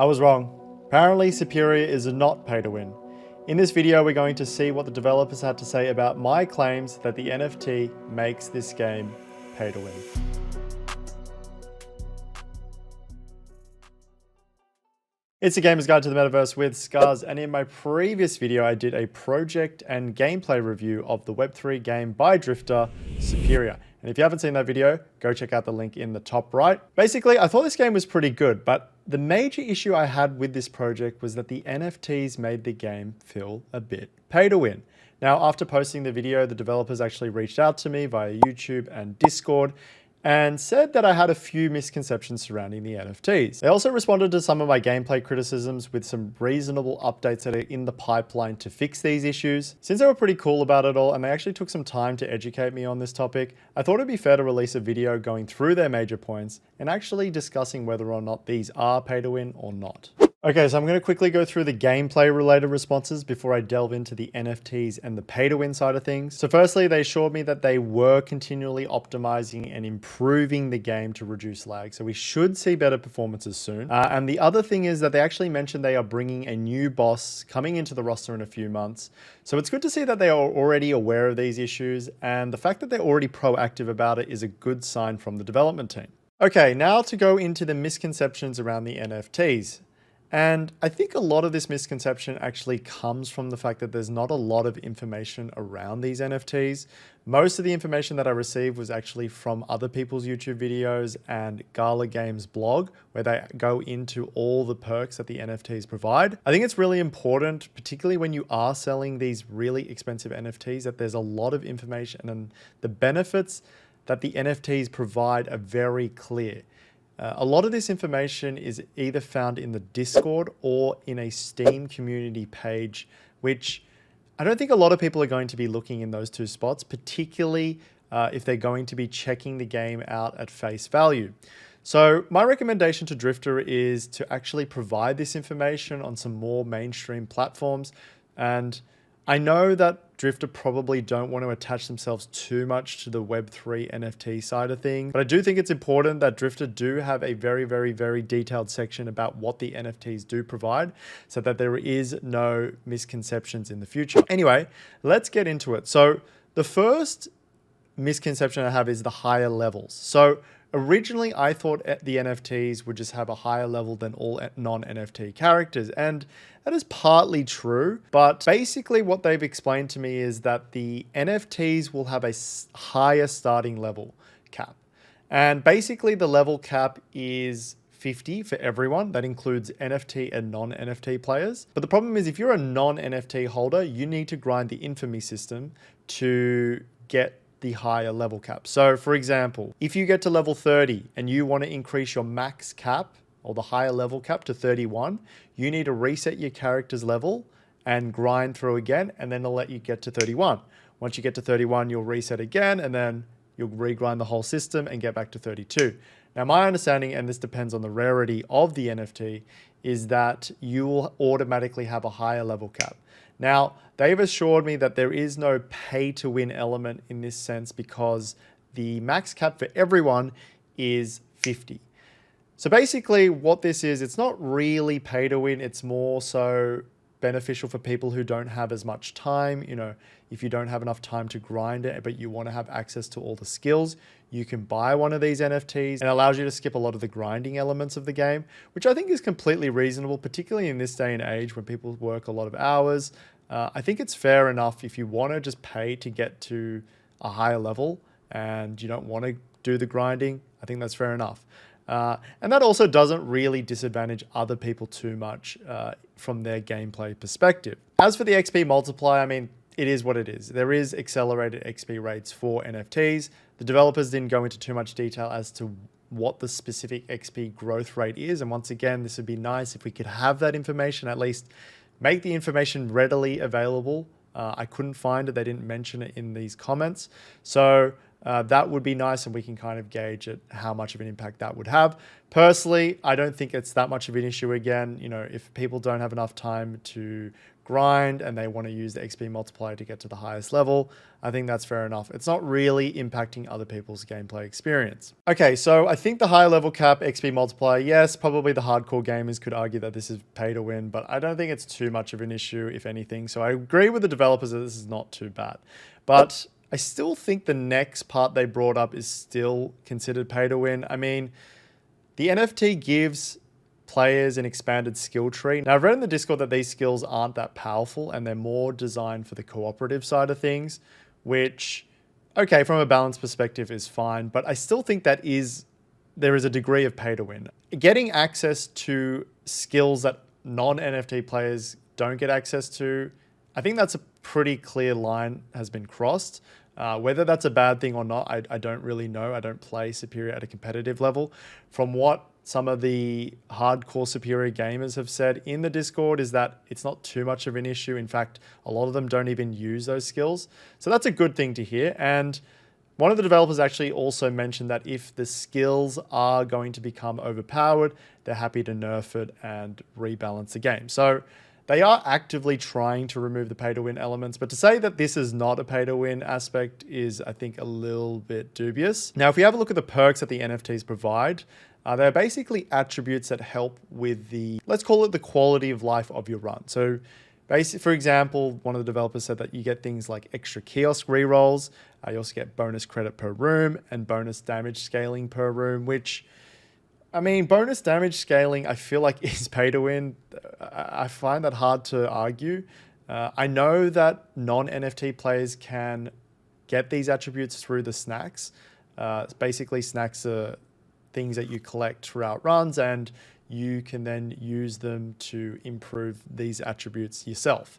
I was wrong. Apparently Superior is not pay to win. In this video, we're going to see what the developers had to say about my claims that the NFT makes this game pay to win. It's a gamer's guide to the metaverse with Scars, and in my previous video, I did a project and gameplay review of the Web3 game by Drifter, Superior. And if you haven't seen that video, go check out the link in the top right. Basically, I thought this game was pretty good, but the major issue I had with this project was that the NFTs made the game feel a bit pay to win. Now, after posting the video, the developers actually reached out to me via YouTube and Discord and said that I had a few misconceptions surrounding the NFTs. They also responded to some of my gameplay criticisms with some reasonable updates that are in the pipeline to fix these issues. Since they were pretty cool about it all and they actually took some time to educate me on this topic, I thought it'd be fair to release a video going through their major points and actually discussing whether or not these are pay to win or not. Okay, so I'm going to quickly go through the gameplay related responses before I delve into the NFTs and the pay to win side of things. So firstly, they assured me that they were continually optimizing and improving the game to reduce lag. So we should see better performances soon. And the other thing is that they actually mentioned they are bringing a new boss coming into the roster in a few months. So it's good to see that they are already aware of these issues. And the fact that they're already proactive about it is a good sign from the development team. Okay, now to go into the misconceptions around the NFTs. And I think a lot of this misconception actually comes from the fact that there's not a lot of information around these NFTs. Most of the information that I received was actually from other people's YouTube videos and Gala Games blog, where they go into all the perks that the NFTs provide. I think it's really important, particularly when you are selling these really expensive NFTs, that there's a lot of information and the benefits that the NFTs provide are very clear. A lot of this information is either found in the Discord or in a Steam community page, which I don't think a lot of people are going to be looking in those two spots, particularly if they're going to be checking the game out at face value. So my recommendation to Drifter is to actually provide this information on some more mainstream platforms. And I know that Drifter probably don't want to attach themselves too much to the Web3 NFT side of things, but I do think it's important that Drifter do have a very detailed section about what the NFTs do provide so that there is no misconceptions in the future. Anyway, let's get into it. So the first misconception I have is the higher levels. So originally, I thought the NFTs would just have a higher level than all non-NFT characters, and that is partly true, but basically what they've explained to me is that the NFTs will have a higher starting level cap. And basically the level cap is 50 for everyone. That includes NFT and non-NFT players. But the problem is if you're a non-NFT holder, you need to grind the infamy system to get the higher level cap. So for example, if you get to level 30 and you want to increase your max cap or the higher level cap to 31, you need to reset your character's level and grind through again, and then they'll let you get to 31. Once you get to 31, you'll reset again, and then you'll regrind the whole system and get back to 32. Now, my understanding, and this depends on the rarity of the NFT, is that you will automatically have a higher level cap. Now, they've assured me that there is no pay to win element in this sense because the max cap for everyone is 50. So basically what this is, it's not really pay to win. It's more so beneficial for people who don't have as much time. You know, if you don't have enough time to grind it, but you want to have access to all the skills, you can buy one of these NFTs and it allows you to skip a lot of the grinding elements of the game, which I think is completely reasonable, particularly in this day and age when people work a lot of hours. I think it's fair enough if you want to just pay to get to a higher level and you don't want to do the grinding. I think that's fair enough. And that also doesn't really disadvantage other people too much from their gameplay perspective. As for the XP multiplier, I mean, it is what it is. There is accelerated XP rates for NFTs. The developers didn't go into too much detail as to what the specific XP growth rate is. And once again, this would be nice if we could have that information, at least make the information readily available. I couldn't find it. They didn't mention it in these comments. So that would be nice, and we can kind of gauge it, how much of an impact that would have. Personally, I don't think it's that much of an issue. Again, if people don't have enough time to grind and they want to use the XP multiplier to get to the highest level, I think that's fair enough. It's not really impacting other people's gameplay experience. Okay, so I think the higher level cap XP multiplier, yes, probably the hardcore gamers could argue that this is pay to win, but I don't think it's too much of an issue, if anything. So I agree with the developers that this is not too bad. But I still think the next part they brought up is still considered pay to win. I mean, the NFT gives players an expanded skill tree. Now, I've read in the Discord that these skills aren't that powerful and they're more designed for the cooperative side of things, which, okay, from a balance perspective is fine, but I still think there is a degree of pay to win. Getting access to skills that non-NFT players don't get access to, I think that's a pretty clear line has been crossed. Whether that's a bad thing or not, I don't really know. I don't play Superior at a competitive level. From what some of the hardcore Superior gamers have said in the Discord is that it's not too much of an issue. In fact, a lot of them don't even use those skills. So that's a good thing to hear. And one of the developers actually also mentioned that if the skills are going to become overpowered, they're happy to nerf it and rebalance the game. So they are actively trying to remove the pay-to-win elements, but to say that this is not a pay-to-win aspect is, I think, a little bit dubious. Now, if we have a look at the perks that the NFTs provide, they're basically attributes that help with the, let's call it the quality of life of your run. So, for example, one of the developers said that you get things like extra kiosk rerolls, you also get bonus credit per room and bonus damage scaling per room, which, I mean, bonus damage scaling, I feel like is pay to win. I find that hard to argue. I know that non-NFT players can get these attributes through the snacks. Basically, snacks are things that you collect throughout runs, and you can then use them to improve these attributes yourself.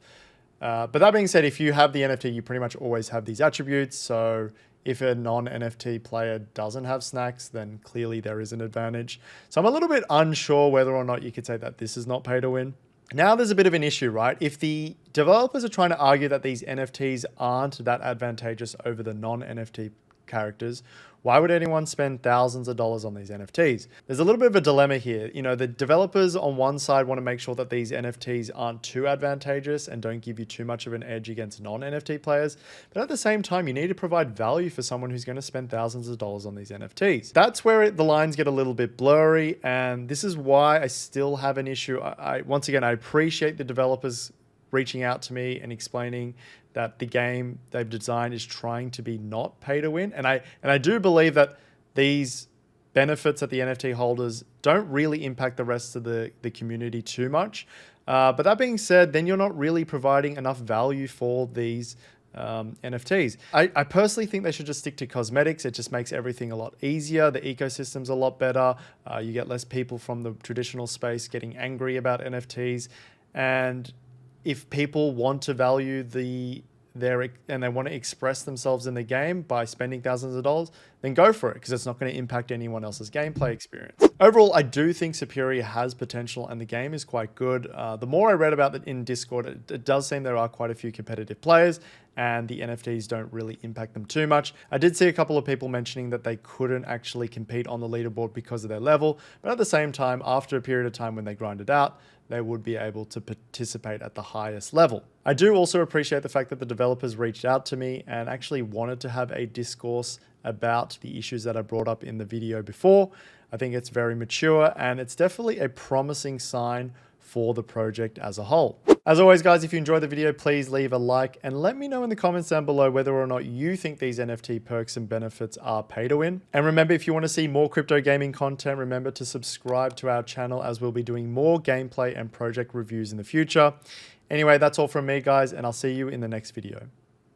But that being said, if you have the NFT, you pretty much always have these attributes. So if a non-NFT player doesn't have snacks, then clearly there is an advantage. So I'm a little bit unsure whether or not you could say that this is not pay to win. Now there's a bit of an issue, right? If the developers are trying to argue that these NFTs aren't that advantageous over the non-NFT characters, why would anyone spend thousands of dollars on these NFTs? There's a little bit of a dilemma here. The developers on one side want to make sure that these NFTs aren't too advantageous and don't give you too much of an edge against non-NFT players. But at the same time, you need to provide value for someone who's going to spend thousands of dollars on these NFTs. That's where the lines get a little bit blurry. And this is why I still have an issue. Once again, I appreciate the developers reaching out to me and explaining that the game they've designed is trying to be not pay to win. And I do believe that these benefits that the NFT holders don't really impact the rest of the community too much. But that being said, then you're not really providing enough value for these NFTs. I personally think they should just stick to cosmetics. It just makes everything a lot easier. The ecosystem's a lot better. You get less people from the traditional space getting angry about NFTs. And if people want to value and they want to express themselves in the game by spending thousands of dollars, then go for it, because it's not going to impact anyone else's gameplay experience. Overall, I do think Superior has potential and the game is quite good. The more I read about it in Discord, it does seem there are quite a few competitive players and the NFTs don't really impact them too much. I did see a couple of people mentioning that they couldn't actually compete on the leaderboard because of their level, but at the same time, after a period of time when they grind it out, they would be able to participate at the highest level. I do also appreciate the fact that the developers reached out to me and actually wanted to have a discourse about the issues that I brought up in the video before. I think it's very mature and it's definitely a promising sign for the project as a whole. As always, guys, if you enjoyed the video, please leave a like and let me know in the comments down below whether or not you think these NFT perks and benefits are pay to win. And remember, if you want to see more crypto gaming content, remember to subscribe to our channel as we'll be doing more gameplay and project reviews in the future. Anyway, that's all from me, guys, and I'll see you in the next video.